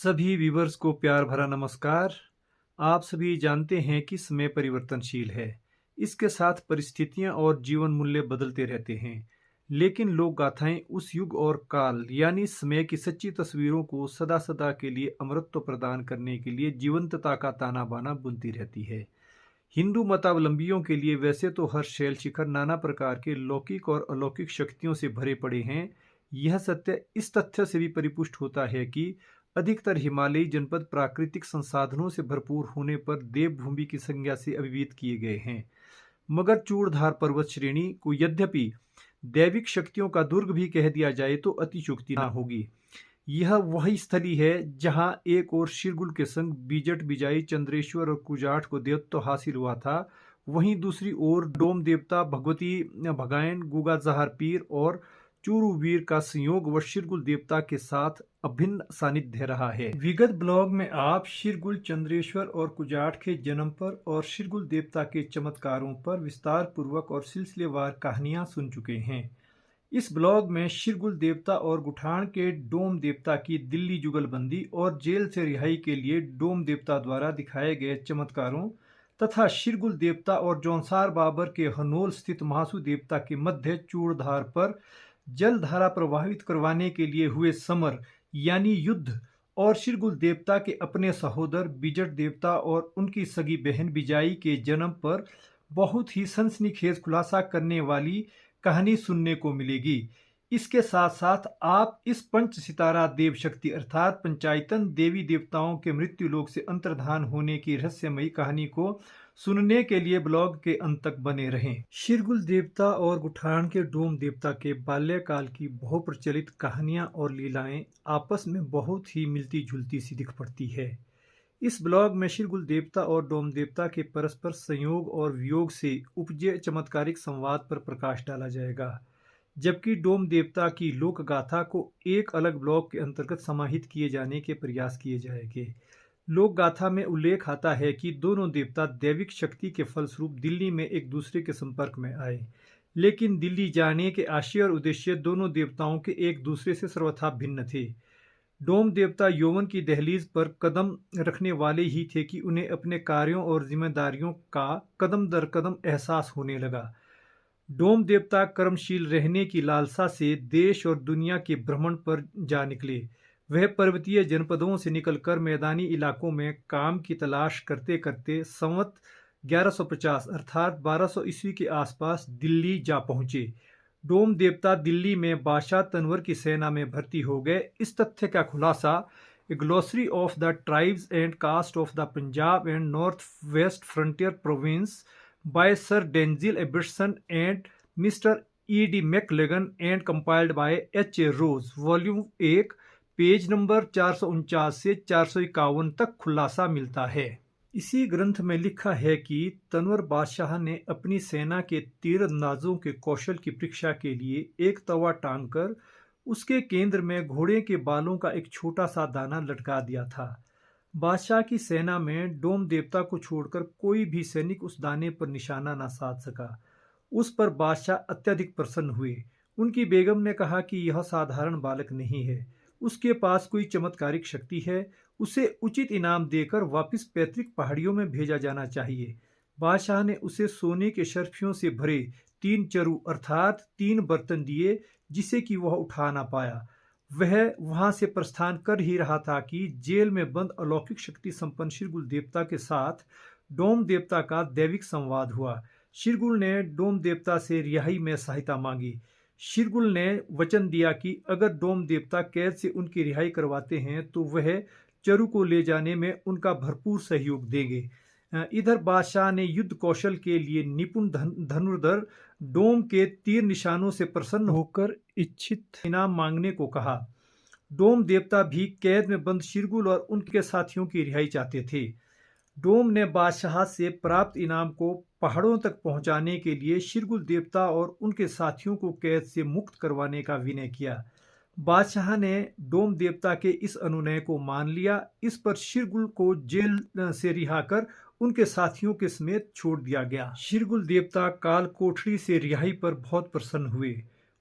सभी व्यूवर्स को प्यार भरा नमस्कार। आप सभी जानते हैं कि समय परिवर्तनशील है। इसके साथ परिस्थितियां और जीवन मूल्य बदलते रहते हैं। लेकिन लोक गाथाएं उस युग और काल यानी समय की सच्ची तस्वीरों को सदा सदा के लिए अमरत्व प्रदान करने के लिए जीवंतता का ताना बाना बुनती रहती है। हिंदू मतावलंबियों के लिए वैसे तो हर शैल शिखर नाना प्रकार के लौकिक और अलौकिक शक्तियों से भरे पड़े हैं। यह सत्य इस तथ्य से भी परिपुष्ट होता है कि अधिकतर हिमालयी जनपद प्राकृतिक संसाधनों से भरपूर होने पर देवभूमि की संज्ञा से अभिभूत किए गए हैं। मगर चूड़धार पर्वत श्रेणी को यद्यपि दैविक शक्तियों का दुर्ग भी कह दिया जाए तो अतिशयोक्ति न होगी। यह वही स्थली है जहां एक और शिरगुल के संग बीजट बिजाई चंद्रेश्वर और कुजाट को देवत्व हासिल हुआ था, वहीं दूसरी ओर डोम देवता भगवती भगायन गुगा जहार पीर और चूरूवीर का संयोग व शिरगुल देवता के साथ अभिन्न सानिध्य रहा है। विगत ब्लॉग में आप शिरगुल चंद्रेश्वर और कुजाट के जन्म पर और शिरगुल देवता के चमत्कारों पर विस्तार पूर्वक और सिलसिलेवार कहानियां सुन चुके हैं। इस ब्लॉग में शिरगुल देवता और गुठान के डोम देवता की दिल्ली जुगलबंदी और जेल से रिहाई के लिए डोम देवता द्वारा दिखाए गए चमत्कारों तथा शिरगुल देवता और जौनसार बाबर के हनोल स्थित महासू देवता के मध्य चूड़धार पर जल धारा प्रवाहित करवाने के लिए हुए समर यानी युद्ध और शिरगुल देवता के अपने सहोदर बिजट देवता और उनकी सगी बहन बिजाई के जन्म पर बहुत ही सनसनीखेज खुलासा करने वाली कहानी सुनने को मिलेगी। इसके साथ साथ आप इस पंच सितारा देव शक्ति अर्थात पंचायतन देवी देवताओं के मृत्यु लोक से अंतर्धान होने की रहस्यमयी कहानी को सुनने के लिए ब्लॉग के अंत तक बने रहें। शिरगुल देवता और गुठान के डोम देवता के बाल्यकाल की बहुप्रचलित कहानियां और लीलाएं आपस में बहुत ही मिलती जुलती सी दिख पड़ती है। इस ब्लॉग में शिरगुल देवता और डोम देवता के परस्पर संयोग और वियोग से उपजे चमत्कारिक संवाद पर प्रकाश डाला जाएगा, जबकि डोम देवता की लोक गाथा को एक अलग ब्लॉग के अंतर्गत समाहित किए जाने के प्रयास किए जाएंगे। लोक गाथा में उल्लेख आता है कि दोनों देवता दैविक शक्ति के फलस्वरूप दिल्ली में एक दूसरे के संपर्क में आए, लेकिन दिल्ली जाने के आशय और उद्देश्य दोनों देवताओं के एक दूसरे से सर्वथा भिन्न थे। डोम देवता यौवन की दहलीज पर कदम रखने वाले ही थे कि उन्हें अपने कार्यों और जिम्मेदारियों का कदम दर कदम एहसास होने लगा। डोम देवता कर्मशील रहने की लालसा से देश और दुनिया के भ्रमण पर जा निकले। वह पर्वतीय जनपदों से निकलकर मैदानी इलाकों में काम की तलाश करते करते संवत 1150 अर्थात 1200 ईस्वी के आसपास दिल्ली जा पहुंचे। डोम देवता दिल्ली में बादशाह तनवर की सेना में भर्ती हो गए। इस तथ्य का खुलासा a glossary of the tribes and caste of the Punjab and North West Frontier Province by Sir Denzil Ibbetson and Mister E.D. Maclagan and compiled by H.A. Rose volume 1 page number 449 से 451 तक खुलासा मिलता है। इसी ग्रंथ में लिखा है कि तनवर बादशाह ने अपनी सेना के तीरंदाजों के कौशल की परीक्षा के लिए एक तवा टांग कर उसके केंद्र में घोड़े के बालों का एक छोटा सा दाना लटका दिया था। बादशाह की सेना में डोम देवता को छोड़कर कोई भी सैनिक उस दाने पर निशाना न साध सका। उस पर बादशाह अत्यधिक प्रसन्न हुए। उनकी बेगम ने कहा कि यह साधारण बालक नहीं है, उसके पास कोई चमत्कारिक शक्ति है, उसे उचित इनाम देकर वापस पैतृक पहाड़ियों में भेजा जाना चाहिए। बादशाह ने उसे सोने के शर्फियों से भरे 3 चरु अर्थात 3 बर्तन दिए, जिसे कि वह उठा ना पाया। वह वहां से प्रस्थान कर ही रहा था कि जेल में बंद अलौकिक शक्ति संपन्न शिरगुल देवता के साथ डोम देवता का दैविक संवाद हुआ। शिरगुल ने डोम देवता से रिहाई में सहायता मांगी। शिरगुल ने वचन दिया कि अगर डोम देवता कैद से उनकी रिहाई करवाते हैं तो वह चरु को ले जाने में उनका भरपूर सहयोग देंगे। इधर बादशाह ने युद्ध कौशल के लिए निपुण धनुर्धर डोम के तीर निशानों से प्रसन्न होकर इच्छित इनाम मांगने को कहा। डोम देवता भी कैद में बंद शिरगुल और उनके साथियों की रिहाई चाहते थे। डोम ने बादशाह से प्राप्त इनाम को पहाड़ों तक पहुंचाने के लिए शिरगुल देवता और उनके साथियों को कैद से मुक्त करवाने का विनय किया। बादशाह ने डोम देवता के इस अनुनय को मान लिया। इस पर शिरगुल को जेल से रिहा कर उनके साथियों के समेत छोड़ दिया गया। शिरगुल देवता काल कोठरी से रिहाई पर बहुत प्रसन्न हुए।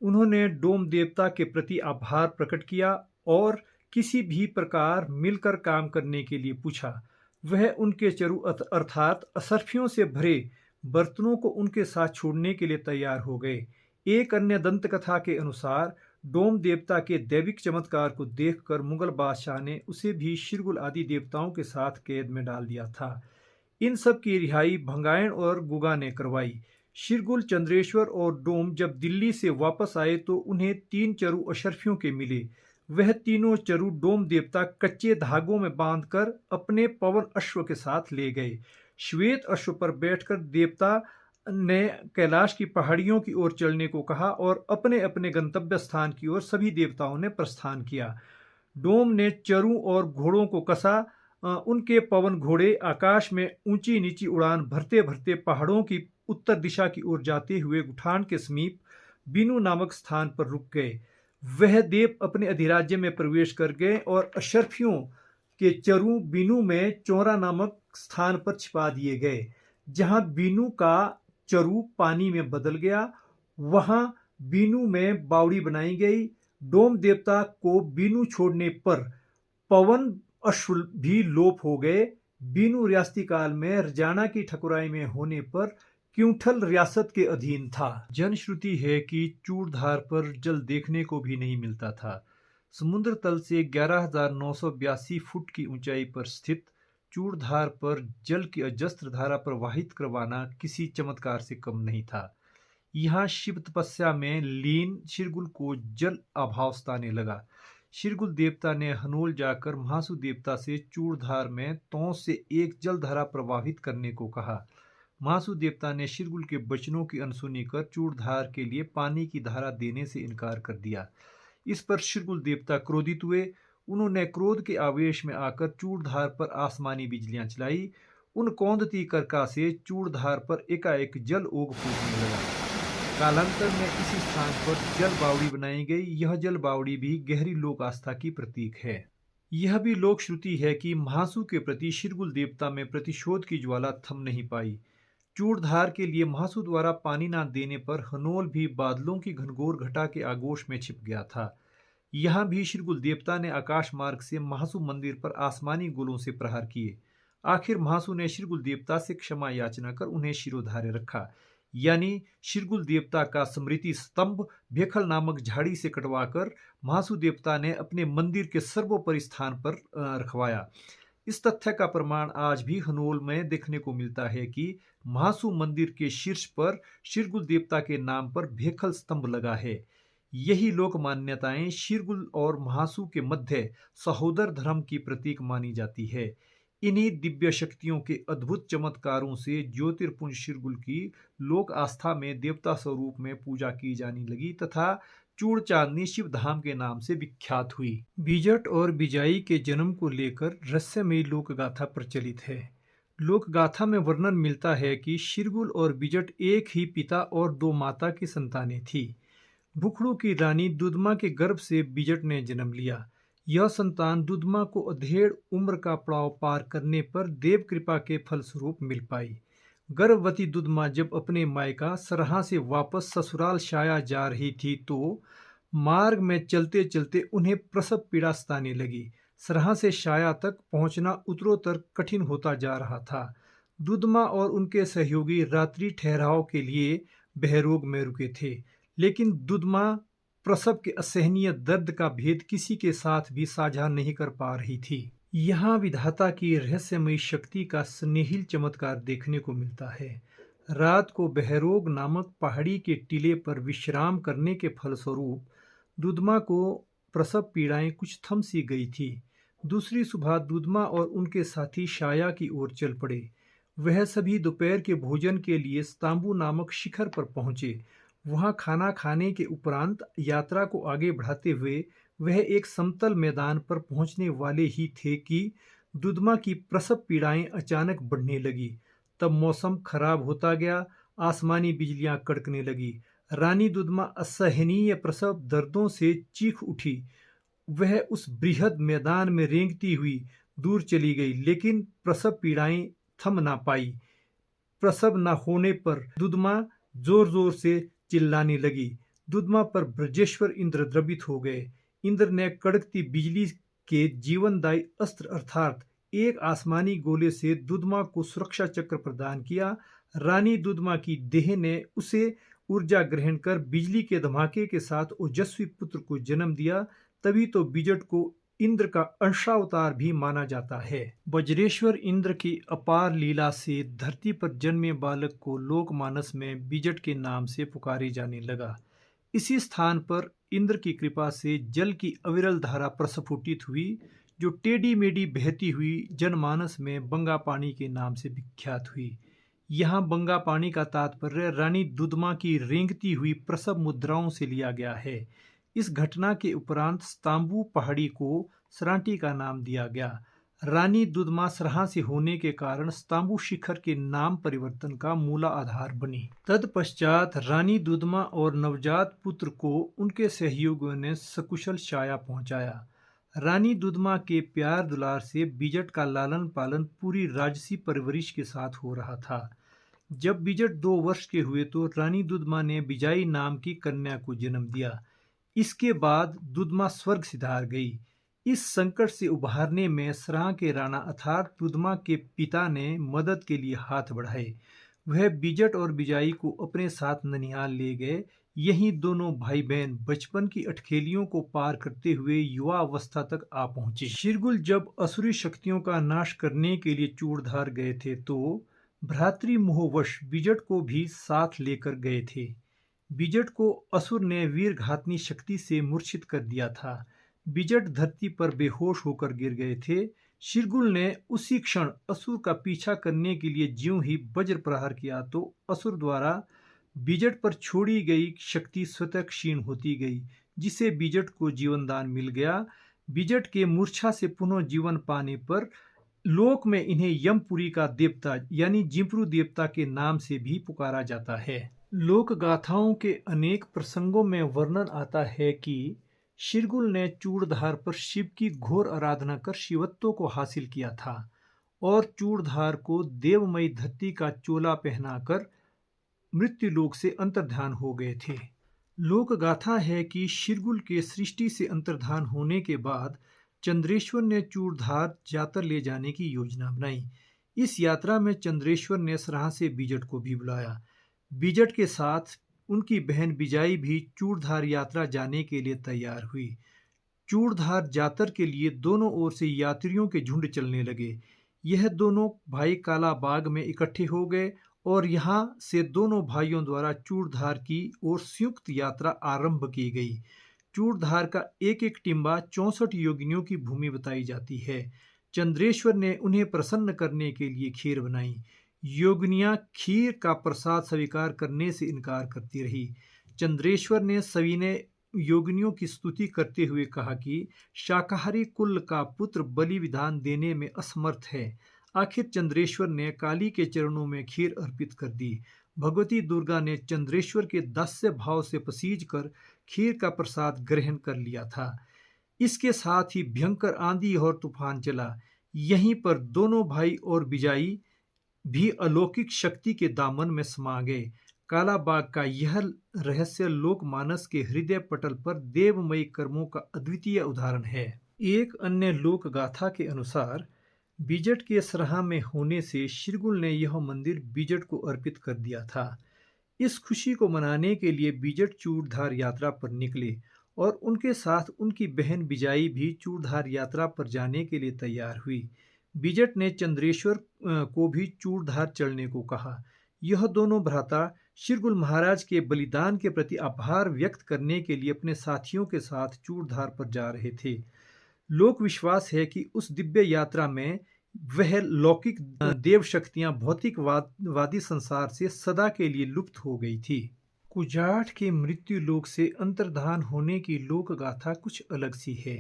उन्होंने डोम देवता के प्रति आभार प्रकट किया और किसी भी प्रकार मिलकर काम करने के लिए पूछा। वह उनके चरु अर्थात असरफियों से भरे बर्तनों को उनके साथ छोड़ने के लिए तैयार हो गए। एक अन्य दंत कथा के अनुसार डोम देवता के दैविक चमत्कार को देखकर मुगल बादशाह ने उसे भी शिरगुल आदि देवताओं के साथ कैद में डाल दिया था। इन सब की रिहाई भंगायण और गुगा ने करवाई। शिरगुल, चंद्रेश्वर और डोम जब दिल्ली से वापस आए तो उन्हें 3 चरु अशरफियों के मिले। वह तीनों चरु डोम देवता कच्चे धागों में बांधकर अपने पवन अश्व के साथ ले गए। श्वेत अश्व पर बैठकर देवता ने कैलाश की पहाड़ियों की ओर चलने को कहा और अपने अपने गंतव्य स्थान की ओर सभी देवताओं ने प्रस्थान किया। डोम ने चरु और घोड़ों को कसा। उनके पवन घोड़े आकाश में ऊंची नीची उड़ान भरते भरते पहाड़ों की उत्तर दिशा की ओर जाते हुए गुठान के समीप बीनू नामक स्थान पर रुक गए। वह देव अपने अधिराज्य में प्रवेश कर गए और अशरफियों के चरु बीनू में चौरा नामक स्थान पर छिपा दिए गए। जहां बीनू का चरु पानी में बदल गया, वहां बीनू में बावड़ी बनाई गई। डोम देवता को बीनू छोड़ने पर पवन अश्व भी लोप हो गए। बीनू रियासती काल में रजाना की ठकुराई में होने पर क्यूंठल रियासत के अधीन था। जनश्रुति है कि चूड़धार पर जल देखने को भी नहीं मिलता था। समुद्र तल से 11,982 फुट की ऊंचाई पर स्थित चूड़धार पर जल की अजस्त्र धारा प्रवाहित करवाना किसी चमत्कार से कम नहीं था। यहाँ शिव तपस्या में लीन शिरगुल को जल अभाव सताने लगा। शिरगुल देवता ने हनोल जाकर महासु देवता से चूड़धार में तौंस से एक जलधारा प्रवाहित करने को कहा। महासु देवता ने शिरगुल के वचनों की अनसुनी कर चूड़धार के लिए पानी की धारा देने से इनकार कर दिया। इस पर शिरगुल देवता क्रोधित हुए। उन्होंने क्रोध के आवेश में आकर चूड़धार पर आसमानी बिजलियां चलाई। उन कौंदती करका से चूड़धार पर एकाएक जल ओग फूटने लगा। कालांतर में इसी स्थान पर जल बावड़ी बनाई गई। यह जल बावड़ी भी गहरी लोक आस्था की प्रतीक है। यह भी लोक श्रुति है कि महासु के प्रति शिरगुल देवता में प्रतिशोध की ज्वाला थम नहीं पाई। चूड़धार के लिए महासु द्वारा पानी न देने पर हनोल भी बादलों की घनघोर घटा के आगोश में छिप गया था। यहाँ भी शिरगुल देवता ने आकाश मार्ग से महासु मंदिर पर आसमानी गोलों से प्रहार किए। आखिर महासु ने शिरगुल देवता से क्षमा याचना कर उन्हें शिरोधार्य रखा। यानी शिरगुल देवता का स्मृति स्तंभ भेखल नामक झाड़ी से कटवाकर महासु देवता ने अपने मंदिर के सर्वोपरि स्थान पर रखवाया। इस तथ्य का प्रमाण आज भी हनोल में देखने को मिलता है कि महासु मंदिर के शीर्ष पर शिरगुल देवता के नाम पर भेखल स्तंभ लगा है। यही लोक मान्यताएं शिरगुल और महासु के मध्य सहोदर धर्म की प्रतीक मानी जाती है। इन्हीं दिव्य शक्तियों के अद्भुत चमत्कारों से ज्योतिर्पुंज शिरगुल की लोक आस्था में देवता स्वरूप में पूजा की जाने लगी तथा चूड़ चांदनी शिव धाम के नाम से विख्यात हुई। बिजट और बिजाई के जन्म को लेकर रहस्यमयी लोक गाथा प्रचलित है। लोक गाथा में वर्णन मिलता है कि शिरगुल और बिजट एक ही पिता और 2 माता की संतानें थी। भुखड़ू की रानी दुदमा के गर्भ से बिजट ने जन्म लिया। यह संतान दुदमा को अधेड़ उम्र का पड़ाव पार करने पर देव कृपा के फलस्वरूप मिल पाई। गर्भवती दुदमा जब अपने मायका सरहा से वापस ससुराल शाया जा रही थी तो मार्ग में चलते चलते उन्हें प्रसव पीड़ा सताने लगी। सरहा से शाया तक पहुंचना उत्तरोत्तर कठिन होता जा रहा था। दुदमा और उनके सहयोगी रात्रि ठहराव के लिए बहरोग में रुके थे, लेकिन दुदमा प्रसव के असहनीय दर्द का भेद किसी के साथ भी साझा नहीं कर पा रही थी। यहाँ विधाता की रहस्यमयी शक्ति का स्नेहिल चमत्कार देखने को मिलता है। रात को बहरोग नामक पहाड़ी के टीले पर विश्राम करने के फलस्वरूप दुदमा को प्रसव पीड़ाएं कुछ थम सी गई थी। दूसरी सुबह दुदमा और उनके साथी शाया की ओर चल पड़े। वह सभी दोपहर के भोजन के लिए स्तांबू नामक शिखर पर पहुंचे। वहां खाना खाने के उपरांत यात्रा को आगे बढ़ाते हुए वह एक समतल मैदान पर पहुंचने वाले ही थे कि दुदमा की प्रसव पीड़ाएं अचानक बढ़ने लगी। तब मौसम खराब होता गया। आसमानी बिजलियां कड़कने लगी। रानी दुदमा असहनीय प्रसव दर्दों से चीख उठी। वह उस बृहद मैदान में रेंगती हुई दूर चली गई, लेकिन प्रसव पीड़ाएं थम ना पाई। प्रसव न होने पर दुदमा जोर जोर से चिल्लाने लगी। दुदमा पर ब्रजेश्वर इंद्र द्रवित हो गए। इंद्र ने कड़कती बिजली के जीवनदायी अस्त्र अर्थात एक आसमानी गोले से दुदमा को सुरक्षा चक्र प्रदान किया। रानी दुदमा की देह ने उसे ऊर्जा ग्रहण कर बिजली के धमाके के साथ ओजस्वी पुत्र को जन्म दिया। तभी तो बिजट को इंद्र का अंशावतार भी माना जाता है। वज्रेश्वर इंद्र की अपार लीला से धरती पर जन्मे बालक को लोकमानस में बिजट के नाम से पुकारे जाने लगा। इसी स्थान पर इंद्र की कृपा से जल की अविरल धारा प्रस्फुटित हुई, जो टेढ़ी मेढ़ी बहती हुई जनमानस में बंगा पानी के नाम से विख्यात हुई। यहाँ बंगा पानी का तात्पर्य रानी दुदमा की रेंगती हुई प्रसव मुद्राओं से लिया गया है। इस घटना के उपरांत स्तांबू पहाड़ी को सरांटी का नाम दिया गया। रानी दुदमा सराहा से होने के कारण स्तांबू शिखर के नाम परिवर्तन का मूला आधार बनी। तत्पश्चात रानी दुदमा और नवजात पुत्र को उनके सहयोगियों ने सकुशल शाया पहुंचाया। रानी दुदमा के प्यार दुलार से बिजट का लालन पालन पूरी राजसी परवरिश के साथ हो रहा था। जब बिजट 2 वर्ष के हुए तो रानी दुदमा ने बिजाई नाम की कन्या को जन्म दिया। इसके बाद दुदमा स्वर्ग सिधार गई। इस संकट से उबारने में सराह के राणा अर्थात दुदमा के पिता ने मदद के लिए हाथ बढ़ाए। वह बिजट और बिजाई को अपने साथ ननिहाल ले गए। यहीं दोनों भाई बहन बचपन की अटखेलियों को पार करते हुए युवा अवस्था तक आ पहुंचे। शिरगुल जब असुरी शक्तियों का नाश करने के लिए चूड़धार गए थे तो भ्रातृमोहवश बिजट को भी साथ लेकर गए थे। बिजट को असुर ने वीरघातनी शक्ति से मूर्छित कर दिया था। बिजट धरती पर बेहोश होकर गिर गए थे। शिरगुल ने उसी क्षण असुर का पीछा करने के लिए ज्यों ही वज्र प्रहार किया तो असुर द्वारा बिजट पर छोड़ी गई शक्ति स्वतः क्षीण होती गई, जिसे बिजट को जीवनदान मिल गया। बिजट के मूर्छा से पुनः जीवन पाने पर लोक में इन्हें यमपुरी का देवता यानी जिम्परू देवता के नाम से भी पुकारा जाता है। लोक गाथाओं के अनेक प्रसंगों में वर्णन आता है कि शिरगुल ने चूड़धार पर शिव की घोर आराधना कर शिवत्व को हासिल किया था और चूड़धार को देवमयी धरती का चोला पहनाकर मृत्युलोक से अंतर्धान हो गए थे। लोक गाथा है कि शिरगुल के सृष्टि से अंतर्धान होने के बाद चंद्रेश्वर ने चूड़धार जातर ले जाने की योजना बनाई। इस यात्रा में चंद्रेश्वर ने सराह से बिजट को भी बुलाया। बिजट के साथ उनकी बहन बिजाई भी चूड़धार यात्रा जाने के लिए तैयार हुई। चूड़धार जातर के लिए दोनों ओर से यात्रियों के झुंड चलने लगे। यह दोनों भाई काला बाग में इकट्ठे हो गए और यहाँ से दोनों भाइयों द्वारा चूड़धार की ओर संयुक्त यात्रा आरंभ की गई। चूड़धार का एक एक टिम्बा 64 योगिनियों की भूमि बताई जाती है। चंद्रेश्वर ने उन्हें प्रसन्न करने के लिए खीर बनाई। योगिनियां खीर का प्रसाद स्वीकार करने से इनकार करती रही। चंद्रेश्वर ने सविनय योगिनियों की स्तुति करते हुए कहा कि शाकाहारी कुल का पुत्र बलि विधान देने में असमर्थ है। आखिर चंद्रेश्वर ने काली के चरणों में खीर अर्पित कर दी। भगवती दुर्गा ने चंद्रेश्वर के दास्य भाव से पसीज कर खीर का प्रसाद ग्रहण कर लिया था। इसके साथ ही भयंकर आंधी और तूफान चला। यहीं पर दोनों भाई और बिजाई भी अलौकिक शक्ति के दामन में समा गए। काला बाग का यह रहस्य लोकमानस के हृदय पटल पर देवमयी कर्मों का अद्वितीय उदाहरण है। एक अन्य लोक गाथा के अनुसार बिजट के सराहा में होने से शिरगुल ने यह मंदिर बिजट को अर्पित कर दिया था। इस खुशी को मनाने के लिए बिजट चूड़धार यात्रा पर निकले और उनके साथ उनकी बहन बिजाई भी चूड़धार यात्रा पर जाने के लिए तैयार हुई। बिजट ने चंद्रेश्वर को भी चूड़धार चलने को कहा। यह दोनों भ्राता शिरगुल महाराज के बलिदान के प्रति आभार व्यक्त करने के लिए अपने साथियों के साथ चूड़धार पर जा रहे थे। लोक विश्वास है कि उस दिव्य यात्रा में वह लौकिक देव शक्तियां भौतिकवादी संसार से सदा के लिए लुप्त हो गई थी। कुजाठ के मृत्यु लोक से अंतर्धान होने की लोक गाथा कुछ अलग सी है।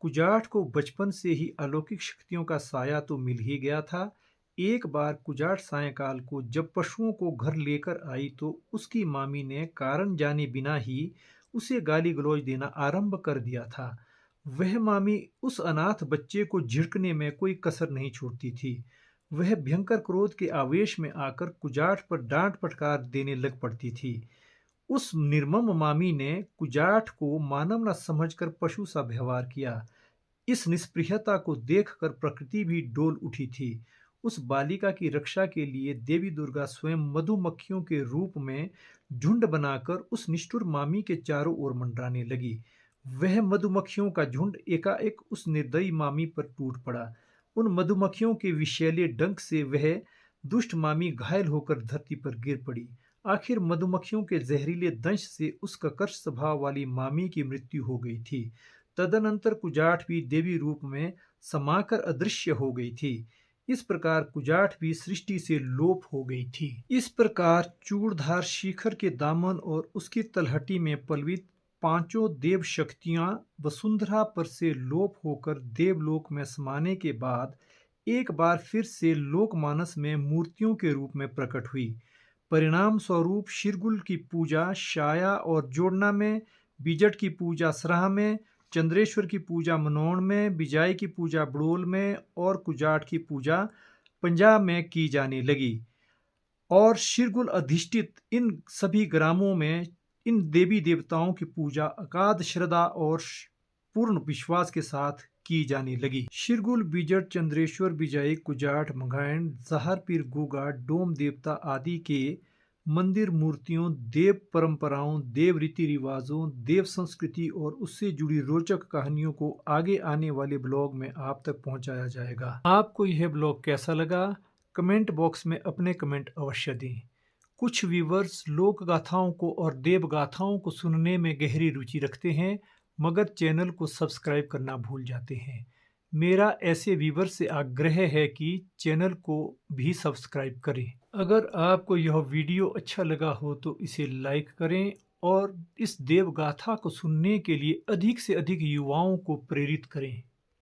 कुजाठ को बचपन से ही अलौकिक शक्तियों का साया तो मिल ही गया था। एक बार कुजाठ सायंकाल को जब पशुओं को घर लेकर आई तो उसकी मामी ने कारण जाने बिना ही उसे गाली गलौज देना आरंभ कर दिया था। वह मामी उस अनाथ बच्चे को झिड़कने में कोई कसर नहीं छोड़ती थी। वह भयंकर क्रोध के आवेश में आकर कुजाठ पर डांट फटकार देने लग पड़ती थी। उस निर्मम मामी ने कुजाठ को मानव न समझकर पशु सा व्यवहार किया। इस निष्प्रियता को देखकर प्रकृति भी डोल उठी थी। उस बालिका की रक्षा के लिए देवी दुर्गा स्वयं मधुमक्खियों के रूप में झुंड बनाकर उस निष्ठुर मामी के चारों ओर मंडराने लगी। वह मधुमक्खियों का झुंड एकाएक उस निर्दयी मामी पर टूट पड़ा। उन मधुमक्खियों के विषैले डंक से वह दुष्ट मामी घायल होकर धरती पर गिर पड़ी। आखिर मधुमक्खियों के जहरीले दंश से उस कर्कश स्वभाव वाली मामी की मृत्यु हो गई थी। तदनंतर कुजाट भी देवी रूप में समाकर अदृश्य हो गई थी। इस प्रकार कुजाट भी सृष्टि से लोप हो गई थी। इस प्रकार चूड़धार शिखर के दामन और उसकी तलहटी में पलवित पांचों देव शक्तियां वसुंधरा पर से लोप होकर देवलोक में समाने के बाद एक बार फिर से लोकमानस में मूर्तियों के रूप में प्रकट हुई। परिणाम स्वरूप शिरगुल की पूजा शाया और जोड़ना में, बिजट की पूजा सराह में, चंद्रेश्वर की पूजा मनोड़ में, बिजाई की पूजा बड़ोल में और कुजाट की पूजा पंजाब में की जाने लगी। और शिरगुल अधिष्ठित इन सभी ग्रामों में इन देवी देवताओं की पूजा अगाध श्रद्धा और पूर्ण विश्वास के साथ की जाने लगी। शिरगुल, बिजट, चंद्रेश्वर, बिजाई, कुजाट, मंगाइण, जहारपीर, गुगा, डोम देवता आदि के मंदिर मूर्तियों, देव परंपराओं, देव रीति रिवाजों, देव संस्कृति और उससे जुड़ी रोचक कहानियों को आगे आने वाले ब्लॉग में आप तक पहुंचाया जाएगा। आपको यह ब्लॉग कैसा लगा? कमेंट बॉक्स में अपने कमेंट अवश्य दें। कुछ व्यूवर्स लोक गाथाओं को और देव गाथाओं को सुनने में गहरी रुचि रखते हैं, मगर चैनल को सब्सक्राइब करना भूल जाते हैं। मेरा ऐसे व्यूवर से आग्रह है कि चैनल को भी सब्सक्राइब करें। अगर आपको यह वीडियो अच्छा लगा हो तो इसे लाइक करें और इस देव गाथा को सुनने के लिए अधिक से अधिक युवाओं को प्रेरित करें।